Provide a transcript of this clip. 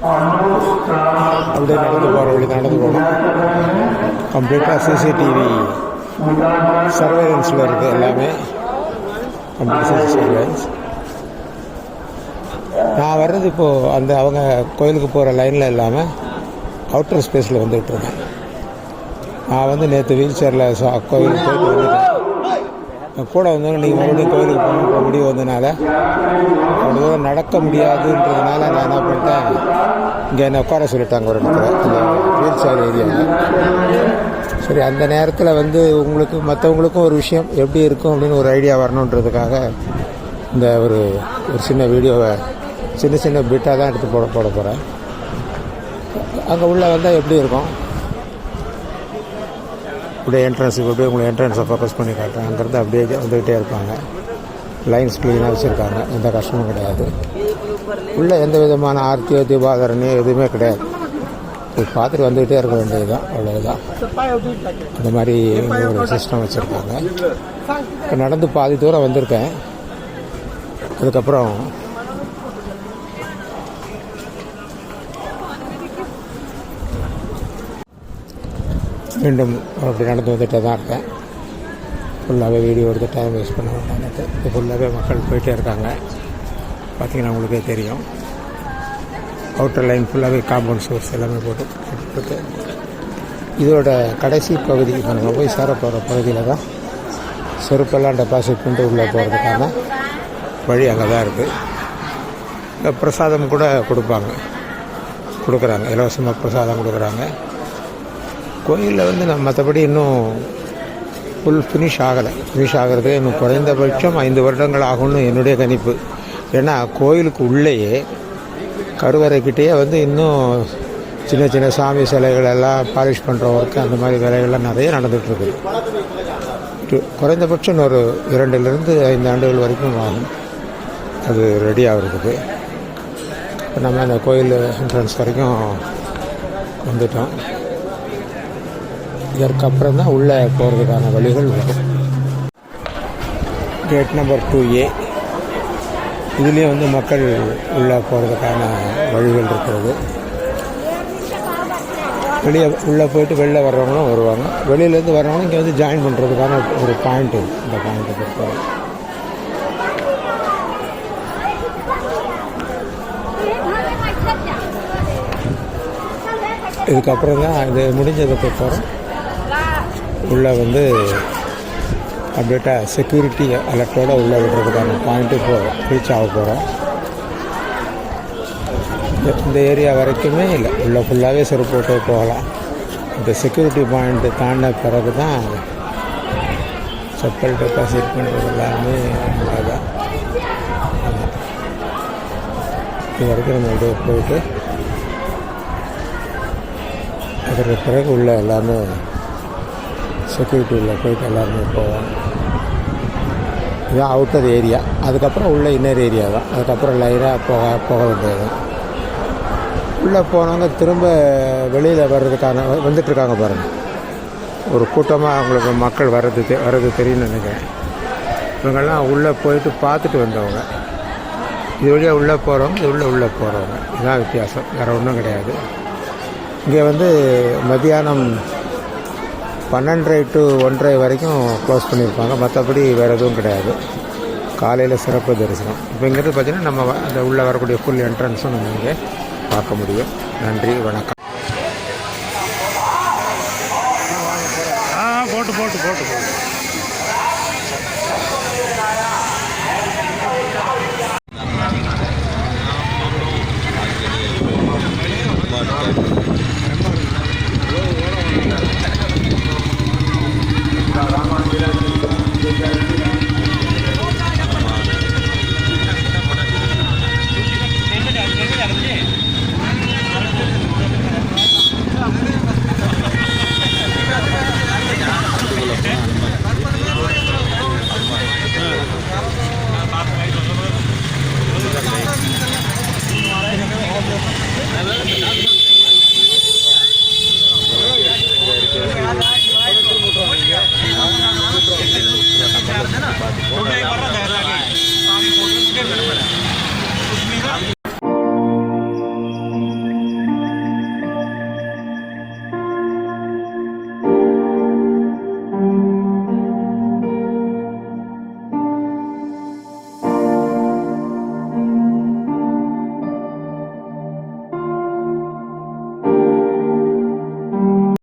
அப்படியே நடந்து போகிற வழி நடந்து போகணும். கம்ப்ளீட்டாக சிசிடிவி சர்வேலன்ஸில் இருக்குது எல்லாமே. Complete surveillance. நான் வர்றது இப்போது அந்த அவங்க கோயிலுக்கு போகிற லைனில் இல்லாமல் அவுட்டர் ஸ்பேஸில் வந்துகிட்ருக்கேன். நான் வந்து நேற்று வீல் சேரில் கோயிலுக்கு போயிட்டு வந்துட்டேன். கூட வந்தவங்க நீங்கள் மறுபடியும் கோயிலுக்கு போகணுன்ற முடிவு வந்ததுனால அவ்வளோ தூரம் நடக்க முடியாதுன்றதுனால நான் என்ன பண்ணிட்டேன், இங்கே என்னை உட்கார சொல்லிட்டாங்க ஒரு இடத்துல, அந்த வீல் சேர் ஏரியாவில். சரி, அந்த நேரத்தில் வந்து உங்களுக்கு மற்றவங்களுக்கும் ஒரு விஷயம் எப்படி இருக்கும் அப்படின்னு ஒரு ஐடியா வரணுன்றதுக்காக இந்த ஒரு சின்ன வீடியோவை சின்ன பிட்டாக தான் எடுத்து போட போகிறேன். அங்கே உள்ளே வந்தால் எப்படி இருக்கும், அப்படியே என்ட்ரன்ஸுக்கு அப்படியே உங்களுக்கு என்ட்ரன்ஸை ஃபோக்கஸ் பண்ணி காட்டுறேன். அங்கேருந்து அப்படியே வந்துக்கிட்டே இருப்பாங்க. லைன்ஸ் க்ளீனாக வச்சுருக்காங்க, எந்த கஷ்டமும் கிடையாது. உள்ளே எந்த விதமான ஆர்த்தியோ தீபாதரணியோ எதுவுமே கிடையாது. போய் பார்த்துட்டு வந்துக்கிட்டே இருக்க வேண்டியது தான், அவ்வளோதான். அந்த மாதிரி ஒரு சிஸ்டம் வச்சுருக்காங்க. இப்போ நடந்து பாதி தூரம் வந்திருக்கேன். அதுக்கப்புறம் மீண்டும் அப்படி நடந்து வந்துகிட்டே தான் இருக்கேன். ஃபுல்லாகவே வீடியோ எடுத்து டைம் வேஸ்ட் பண்ண வேண்டாம். இப்போ ஃபுல்லாகவே மக்கள் போயிட்டே இருக்காங்க. பார்த்திங்கன்னா உங்களுக்கே தெரியும். அவுட்டர் லைன் ஃபுல்லாகவே காம்பவுண்ட் சோர்ஸ் எல்லாமே போட்டு இதோட கடைசி பகுதி இப்போ நம்ம போய் சேர போகிற பகுதியில் தான் செருப்பெல்லாம் டெபாசிட் பண்ணிட்டு உள்ளே போகிறதுக்கான வழி அங்கே தான் இருக்குது. இந்த பிரசாதம் கூட கொடுக்குறாங்க, இலவசமாக பிரசாதம் கொடுக்குறாங்க. கோயிலில் வந்து நம்ம மற்றபடி இன்னும் ஃபுல் ஃபினிஷ் ஆகிறது இன்னும் குறைந்தபட்சம் 5 வருடங்கள் ஆகும்னு என்னுடைய கணிப்பு. ஏன்னா கோயிலுக்கு உள்ளேயே கருவறைக்கிட்டேயே வந்து இன்னும் சின்ன சாமி சிலைகள் எல்லாம் பாலிஷ் பண்ணுற ஒர்க்கு அந்த மாதிரி வேலைகள்லாம் நிறைய நடந்துகிட்ருக்குது. குறைந்தபட்சம் ஒரு 2 to 5 ஆண்டுகள் வரைக்கும் ஆகும் அது ரெடி ஆகிறதுக்கு. இப்போ நம்ம அந்த கோயில் என்ட்ரன்ஸ் வரைக்கும் வந்துட்டோம். இதற்கப்புறம் தான் உள்ளே போகிறதுக்கான வழிகள் வரும். Gate number 2A. இதுலேயும் வந்து மக்கள் உள்ளே போகிறதுக்கான வழிகள் இருக்கிறது. உள்ளே போயிட்டு வெளில வர்றவங்களும் வருவாங்க. வெளியிலேருந்து வர்றவங்களும் இங்கே வந்து ஜாயின் பண்ணுறதுக்கான ஒரு பாயிண்ட்டு, இந்த பாயிண்ட்டை பொறுத்தவரை. இதுக்கப்புறம் தான் இது முடிஞ்சதுக்கு அப்புறம் உள்ளே வந்து அப்டேட்டாக செக்யூரிட்டி அலர்ட்டோடு உள்ளே விடுறதுக்கான பாயிண்ட்டு இப்போ ரீச் ஆக போகிறோம். இந்த ஏரியா வரைக்குமே இல்லை, உள்ளே ஃபுல்லாகவே செருப்பு போட்டு போகலாம். இந்த செக்யூரிட்டி பாயிண்ட்டு தாண்டின பிறகு தான் செப்பல் டெபாசிட் பண்ணுறது எல்லாமே தான். இது வரைக்கும் நம்ம அப்படியே போயிட்டு அதற்கு பிறகு உள்ள எல்லாமே செக்யூரிட்டி உள்ள போயிட்டு எல்லாருமே போவாங்க. இதுதான் அவுட்டர் ஏரியா. அதுக்கப்புறம் உள்ள இன்னர் ஏரியா தான். அதுக்கப்புறம் லைனாக போக வேண்டியது. உள்ளே போனவங்க திரும்ப வெளியில் வர்றதுக்கான வந்துட்டுருக்காங்க பாருங்கள். ஒரு கூட்டமாக அவங்களுக்கு மக்கள் வர்றது தெரியும்னு நினைக்கிறேன். இவங்கெல்லாம் உள்ளே போயிட்டு பார்த்துட்டு வந்தவங்க. இது வழியாக உள்ளே போகிறவங்க, இது உள்ளே போகிறவங்க. இதுதான் வித்தியாசம், வேறு ஒன்றும் கிடையாது. இங்கே வந்து மத்தியானம் 12:30 to 1:30 வரைக்கும் க்ளோஸ் பண்ணியிருப்பாங்க. மற்றபடி வேறு எதுவும் கிடையாது. காலையில் சிறப்பு தரிசனம். இப்போ இங்கேருந்து பார்த்திங்கன்னா நம்ம அந்த உள்ளே வரக்கூடிய ஃபுல் என்ட்ரன்ஸும் நம்ம இங்கே பார்க்க முடியும். நன்றி, வணக்கம். போட்டு है ना